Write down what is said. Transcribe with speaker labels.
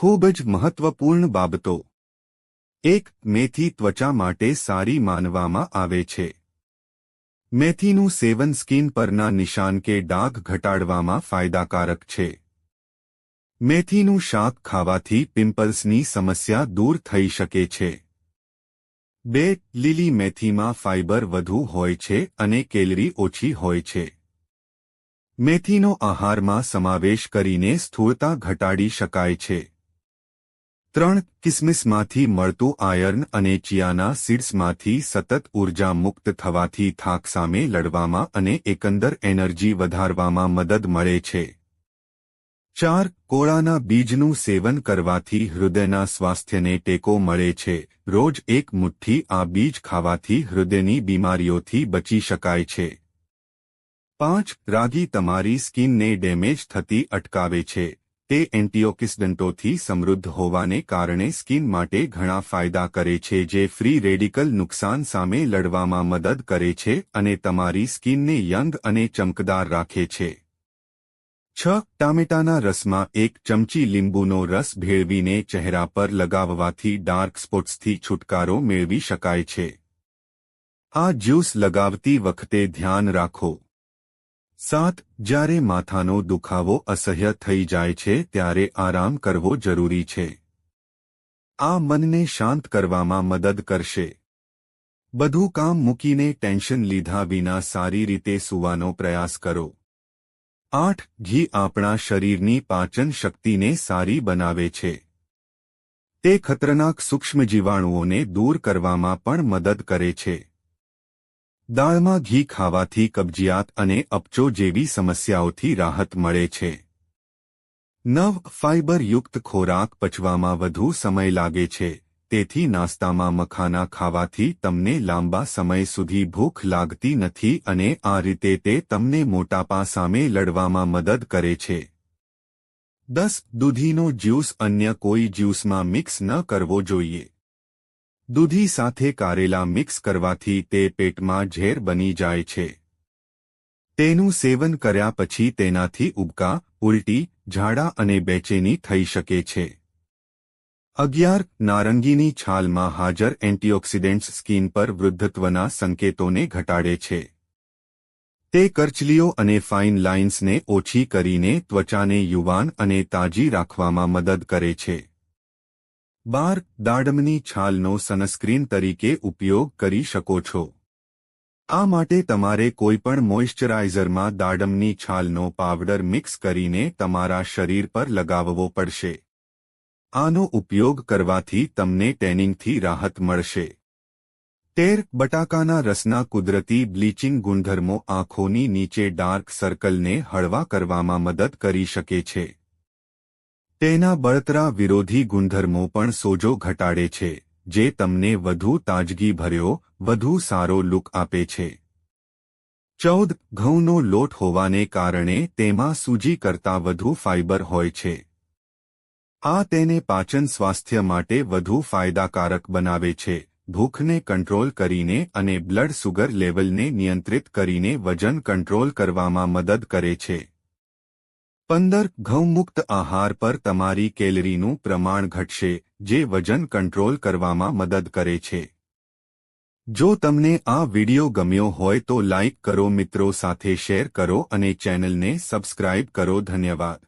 Speaker 1: ખૂબ જ મહત્વપૂર્ણ બાબતો. 1. મેથી ત્વચા માટે સારી માનવામાં આવે છે. મેથીનું સેવન સ્કિન પરના નિશાન કે ડાઘ ઘટાડવામાં ફાયદાકારક છે. મેથીનું શાક ખાવાથી પિમ્પલ્સની સમસ્યા દૂર થઈ શકે છે. 2. લીલી મેથીમાં ફાઇબર વધુ હોય છે અને કેલરી ઓછી હોય છે. મેથીનો આહારમાં સમાવેશ કરીને સ્થૂળતા ઘટાડી શકાય છે. 3. કિસમિસમાંથી મળતું આયર્ન અને ચિયાના સીડ્સમાંથી સતત ઉર્જા મુક્ત થવાથી થાક સામે લડવામાં અને એકંદર એનર્જી વધારવામાં મદદ મળે છે. 4. કોળાના બીજનું સેવન કરવાથી હૃદયના સ્વાસ્થ્યને ટેકો મળે છે. રોજ એક મુઠ્ઠી આ બીજ ખાવાથી હૃદયની બીમારીઓથી બચી શકાય છે. 5. રાગી તમારી સ્કિનને ડેમેજ થતી અટકાવે છે. તે એન્ટીઓક્સિડન્ટોથી સમૃદ્ધ હોવાને કારણે સ્કિન માટે ઘણા ફાયદા કરે છે જે ફ્રી રેડિકલ નુકસાન સામે લડવામાં મદદ કરે છે અને તમારી સ્કિનને યંગ અને ચમકદાર રાખે છે. 6. ટામેટાના રસમાં 1 ચમચી લીંબુનો રસ ભેળવીને ચહેરા પર લગાવવાથી ડાર્ક સ્પોટ્સથી છુટકારો મેળવી શકાય છે. આ જ્યુસ લગાવતી વખતે ધ્યાન રાખો. 7. જ્યારે માથાનો દુખાવો અસહ્ય થઈ જાય છે ત્યારે આરામ કરવો જરૂરી છે. આ મનને શાંત કરવામાં મદદ કરશે. બધું કામ મૂકીને ટેન્શન લીધા વિના સારી રીતે સૂવાનો પ્રયાસ કરો. 8. ઘી આપણા શરીરની પાચન શક્તિને સારી બનાવે છે. તે ખતરનાક સૂક્ષ્મજીવાણુઓને દૂર કરવામાં પણ મદદ કરે છે. દાળમાં ઘી ખાવાથી કબજિયાત અને અપચો જેવી સમસ્યાઓથી રાહત મળે છે. 9. ફાઇબરયુક્ત ખોરાક પચવામાં વધુ સમય લાગે છે, તેથી નાસ્તામાં મખાના ખાવાથી તમને લાંબા સમય સુધી ભૂખ લાગતી નથી અને આ રીતે તે તમને મોટાપા સામે લડવામાં મદદ કરે છે. 10. દૂધીનો જ્યુસ અન્ય કોઈ જ્યુસમાં મિક્સ ન કરવો જોઈએ. દૂધી સાથે કારેલા મિક્સ કરવાથી તે પેટમાં ઝેર બની જાય છે. તેનું સેવન કર્યા પછી તેનાથી ઉબકા, ઉલટી, ઝાડા અને બેચેની થઈ શકે છે. 11. નારંગીની છાલમાં હાજર એન્ટીઓક્સિડન્ટ્સ સ્કિન પર વૃદ્ધત્વના સંકેતોને ઘટાડે છે. તે કરચલીઓ અને ફાઇન લાઇન્સને ઓછી કરીને ત્વચાને યુવાન અને તાજી રાખવામાં મદદ કરે છે. 12. દાડમની છાલનો સનસ્ક્રીન તરીકે ઉપયોગ કરી શકો છો. આ માટે તમારે કોઈપણ મોઇશ્ચરાઇઝરમાં દાડમની છાલનો પાવડર મિક્સ કરીને તમારા શરીર પર લગાવવો પડશે. આનો ઉપયોગ કરવાથી તમને ટેનિંગથી રાહત મળશે. 13. બટાકાના રસના કુદરતી બ્લીચિંગ ગુણધર્મો આંખોની નીચે ડાર્ક સર્કલને હળવા કરવામાં મદદ કરી શકે છે. તેના બળતરા વિરોધી ગુણધર્મો પણ સોજો ઘટાડે છે, જે તમને વધુ તાજગીભર્યો, વધુ સારો લુક આપે છે. 14. ઘઉંનો લોટ હોવાને કારણે તેમાં સૂજી કરતાં વધુ ફાઇબર હોય છે. આ તેને પાચન સ્વાસ્થ્ય માટે વધુ ફાયદાકારક બનાવે છે, ભૂખને કંટ્રોલ કરીને અને બ્લડ સુગર લેવલને નિયંત્રિત કરીને વજન કંટ્રોલ કરવામાં મદદ કરે છે. 15. ઘઉંમુક્ત આહાર પર તમારી કેલરીનું પ્રમાણ ઘટશે, જે વજન કંટ્રોલ કરવામાં મદદ કરે છે. જો તમને આ વિડિયો ગમ્યો હોય તો લાઇક કરો, મિત્રો સાથે શેર કરો અને ચેનલને સબસ્ક્રાઇબ કરો. ધન્યવાદ.